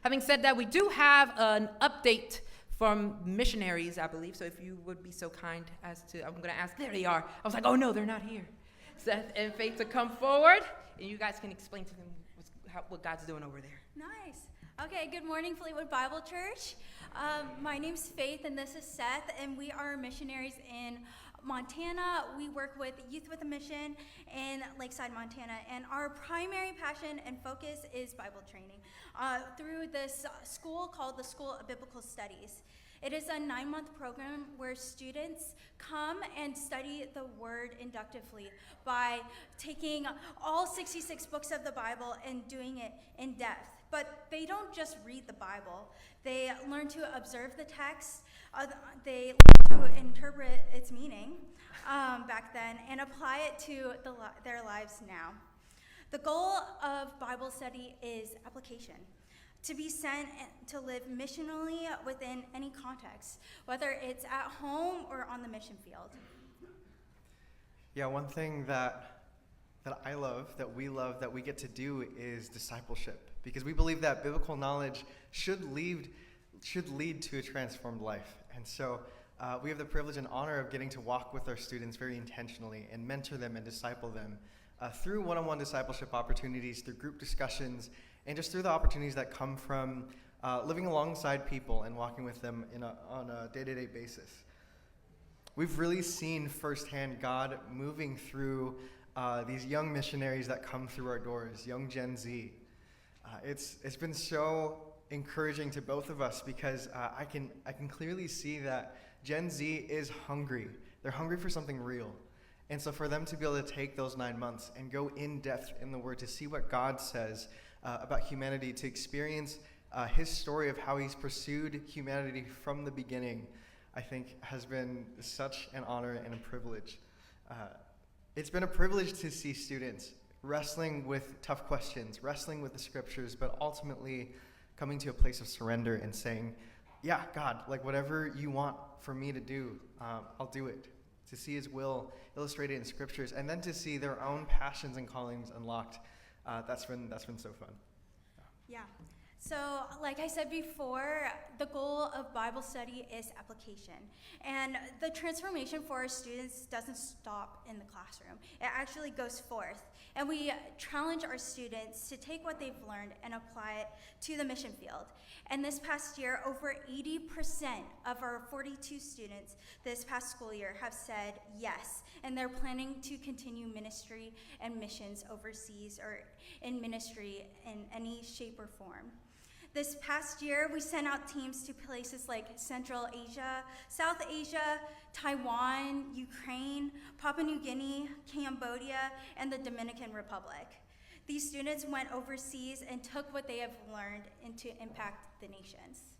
Having said that, we do have an update from Missionaries, I believe. So if you would be so kind as to, I'm going to ask, there they are. I was like, oh no, they're not here. Seth and Faith to come forward, and you guys can explain to them what God's doing over there. Nice. Okay, good morning, Fleetwood Bible Church. My name's Faith, and this is Seth, and we are missionaries in Montana. We work with Youth with a Mission in Lakeside, Montana, and our primary passion and focus is Bible training through this school called the School of Biblical Studies. It is a 9-month program where students come and study the Word inductively by taking all 66 books of the Bible and doing it in depth. But they don't just read the Bible. They learn to observe the text. They learn to interpret its meaning back then and apply it to their lives now. The goal of Bible study is application. To be sent to live missionally within any context, whether it's at home or on the mission field. Yeah, one thing that I love, that we get to do is discipleship, because we believe that biblical knowledge should lead to a transformed life. And so we have the privilege and honor of getting to walk with our students very intentionally and mentor them and disciple them through one-on-one discipleship opportunities, through group discussions, and just through the opportunities that come from living alongside people and walking with them on a day-to-day basis. We've really seen firsthand God moving through these young missionaries that come through our doors, young Gen Z. It's been so encouraging to both of us, because I can clearly see that Gen Z is hungry. They're hungry for something real. And so for them to be able to take those 9 months and go in depth in the Word, to see what God says about humanity, to experience his story of how he's pursued humanity from the beginning, I think has been such an honor and a privilege. It's been a privilege to see students wrestling with tough questions, wrestling with the scriptures, but ultimately coming to a place of surrender and saying, yeah, God, like whatever you want for me to do, I'll do it. To see his will illustrated in scriptures, and then to see their own passions and callings unlocked. That's been so fun. Yeah. So, like I said before, the goal of Bible study is application. And the transformation for our students doesn't stop in the classroom. It actually goes forth. And we challenge our students to take what they've learned and apply it to the mission field. And this past year, over 80% of our 42 students this past school year have said yes. And they're planning to continue ministry and missions overseas or in ministry in any shape or form. This past year, we sent out teams to places like Central Asia, South Asia, Taiwan, Ukraine, Papua New Guinea, Cambodia, and the Dominican Republic. These students went overseas and took what they have learned to impact the nations.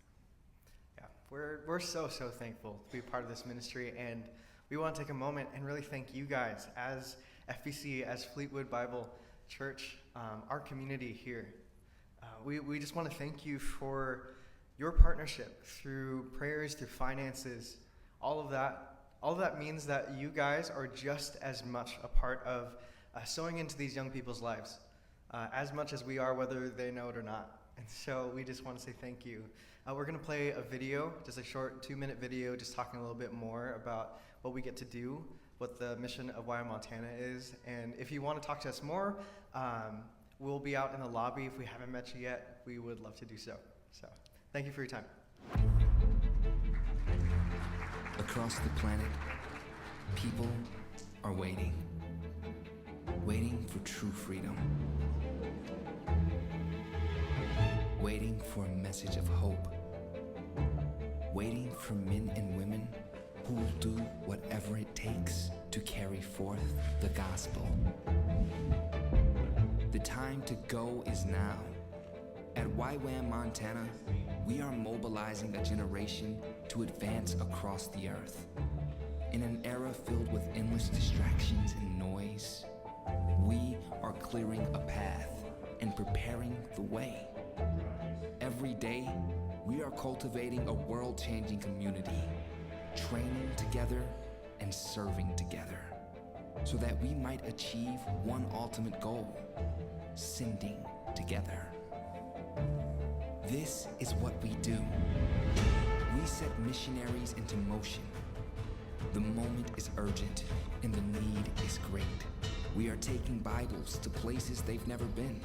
Yeah, we're so thankful to be part of this ministry, and we want to take a moment and really thank you guys as FBC, as Fleetwood Bible Church, our community here. We just want to thank you for your partnership through prayers, through finances, all of that. All of that means that you guys are just as much a part of sowing into these young people's lives, as much as we are, whether they know it or not. And so we just want to say thank you. We're going to play a video, just a short 2-minute video, just talking a little bit more about what we get to do, what the mission of YWAM Montana is. And if you want to talk to us more, we'll be out in the lobby. If we haven't met you yet, we would love to do so. So thank you for your time. Across the planet, people are waiting for true freedom, waiting for a message of hope, waiting for men and women who will do whatever it takes to carry forth the gospel. The time to go is now. At YWAM Montana, we are mobilizing a generation to advance across the earth. In an era filled with endless distractions and noise, we are clearing a path and preparing the way. Every day, we are cultivating a world-changing community, training together and serving together, so that we might achieve one ultimate goal: sending together. This is what we do. We set missionaries into motion. The moment is urgent and the need is great. We are taking Bibles to places they've never been.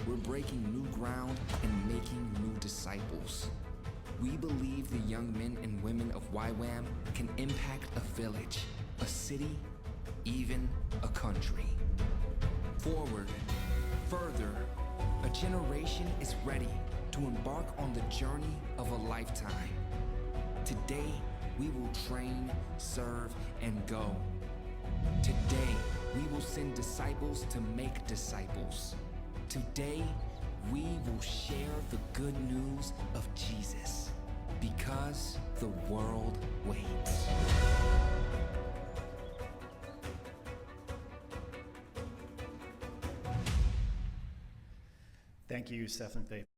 We're breaking new ground and making new disciples. We believe the young men and women of YWAM can impact a village, a city, even a country. Forward, further, a generation is ready to embark on the journey of a lifetime. Today, we will train, serve, and go. Today, we will send disciples to make disciples. Today, we will share the good news of Jesus because the world waits. Thank you, Seth and Faith.